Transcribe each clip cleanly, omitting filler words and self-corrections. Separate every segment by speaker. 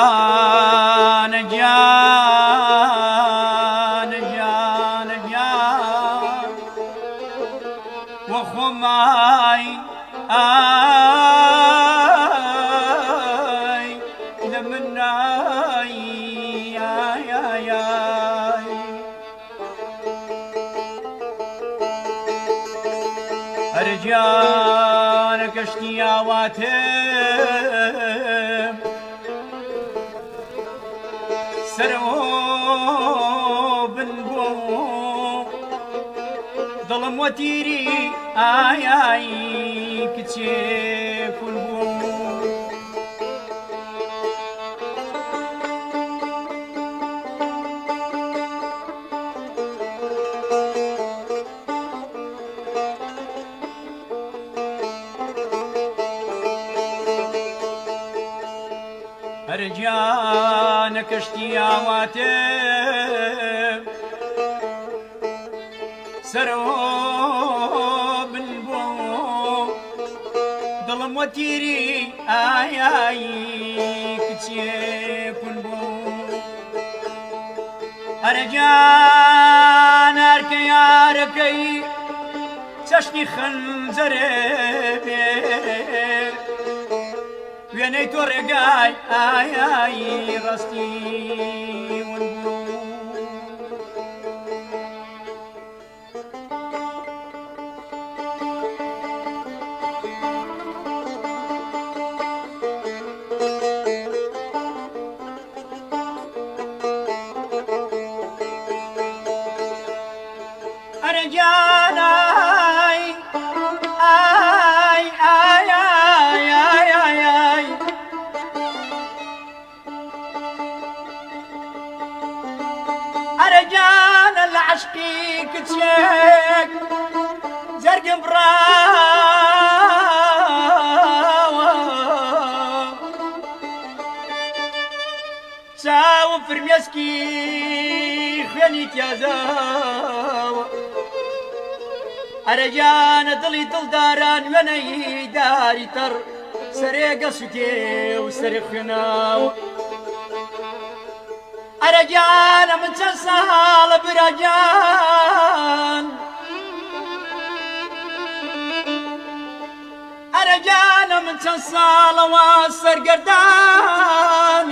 Speaker 1: رجان جان جان جان وخماي آي لمناي آي آي آي رجان كشتياواتم سرو بنبو ظلم وتيري آي آي كتشيف البو رجان كشتياواتم سرو بنبو ظلم وتيري آي آي كتشيكن بو رجان أركي أركي تشني خنزري ويني تورقاي آي آي رستي ونبو رجاناي آي آي آي آي آي آي رجال العشقي كتشيك زرق براوة ساو فرميسكي خليك يا زاوة رجال دلي دل داران وني داري تر سريق سوتي وسريق خناوة رجال من تسال برجال رجال من تسال واسر قردان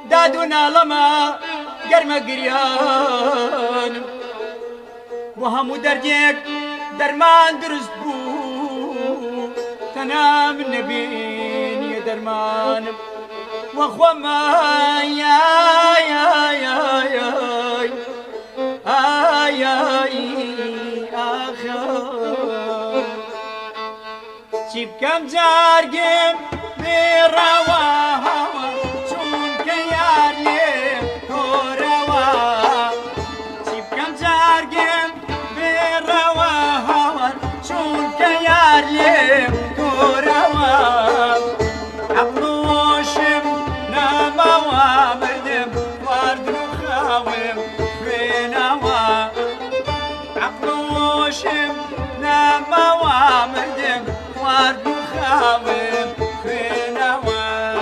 Speaker 1: دادونا لما قرم قريان وهم درجيك درمان درست بو تنام النبين يا درمان وخوما يا يا يا يا آي آي آخر شيب كم جارجم برواها شون كياريم كوروا شيب كم جارجم برواها شون كياريم كوروا عبلوشم وامردم وارد وخاوم فينوا عقلوشم نما وامردم وارد وخاوم فينوا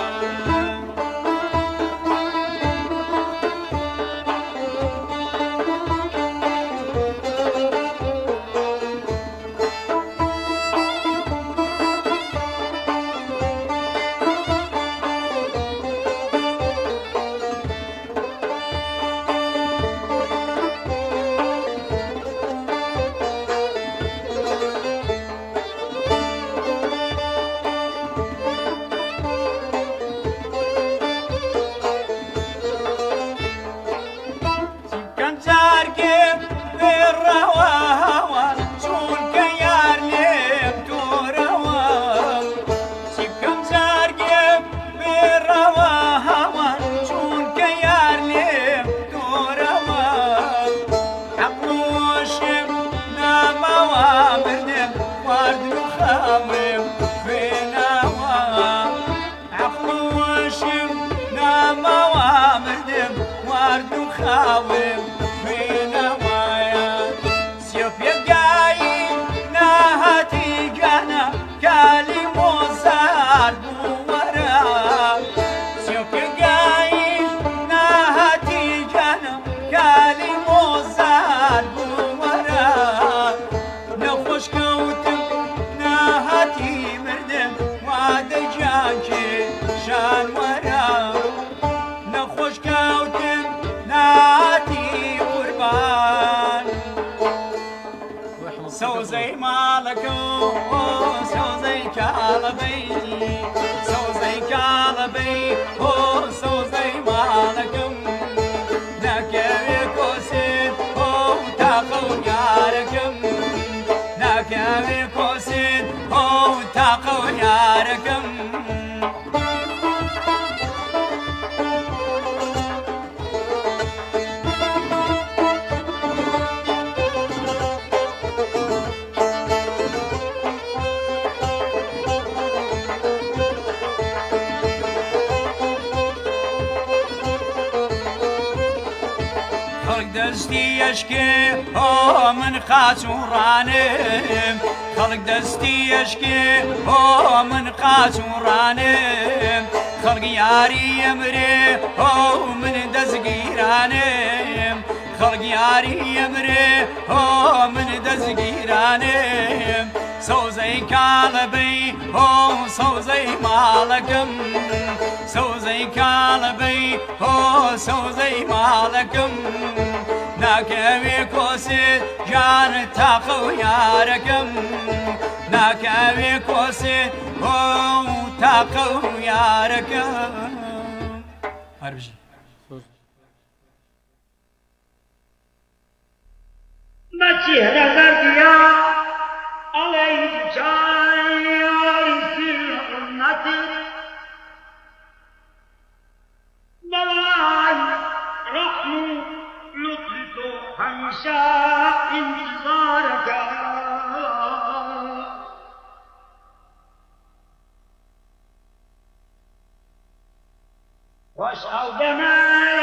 Speaker 1: مالكم سوزي كالبي سوزي كالبي سوزي مالكم نكوي كوسين تاقو ياركم نكوي كوسين تاقو ياركم دستي يشكي من خاسورانم خلق دستي يشكي من خاسورانم خلق ياري يمري من دزقيرانم خلق ياري يمري من دزقيرانم سوزي كالبي سوزي مالكم سوزي كالبي سوزي مالكم ناكوي كوسي جان تاقو ياركم ناكوي كوسي تاقو ياركم هربجي
Speaker 2: بچی هدر دیا علی جای سنت بلای رحم لطف همیشه انتظارك واشعل دمای